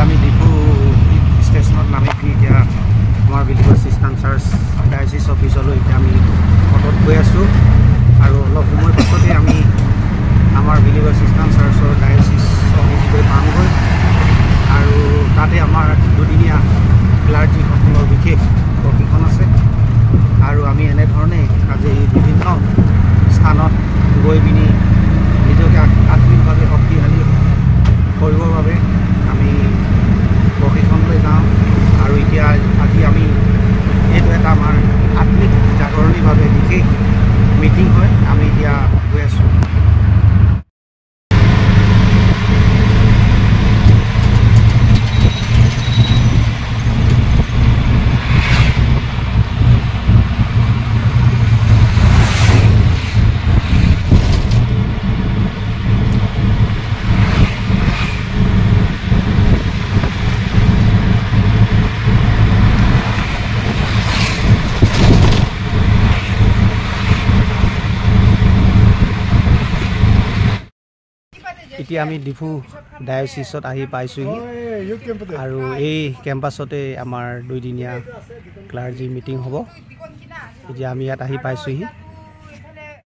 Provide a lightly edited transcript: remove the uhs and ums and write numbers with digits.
আমি ডিফু ষ্টেচনত নামি পিনি এতিয়া আমাৰ বিলিভাৰ খ্ৰীষ্টান চাৰ্চ ডায়েচিছ অফিচলৈ এতিয়া আমি অটত গৈ আছোঁ আৰু অলপ সময় পাছতে আমি আমাৰ বিলিভাৰ খ্ৰীষ্টান চাৰ্চৰ ডায়েচিছ অফিচ গৈ পামগৈ আৰু তাতে আমাৰ দুদিনীয়া ক্লাৰ্জিসকলৰ বিশেষ প্ৰশিক্ষণ আছে আৰু আমি এনেধৰণে আজি বিভিন্ন স্থানত গৈ পিনি নিজকে আত্মিকভাৱে শক্তিশালী কৰিবৰ বাবে আমি প্ৰশিক্ষণলৈ যাওঁ আৰু এতিয়া আজি আমি এইটো এটা আমাৰ আত্মিক জাগৰণীভাৱে বিশেষ মিটিং হয় আমি এতিয়া গৈ আছোঁ এতিয়া আমি ডিফু ডায়েচিছত আহি পাইছোঁহি আৰু এই কেম্পাছতে আমাৰ দুদিনীয়া ক্লাৰ্জি মিটিং হ'ব এতিয়া আমি ইয়াত আহি পাইছোঁহি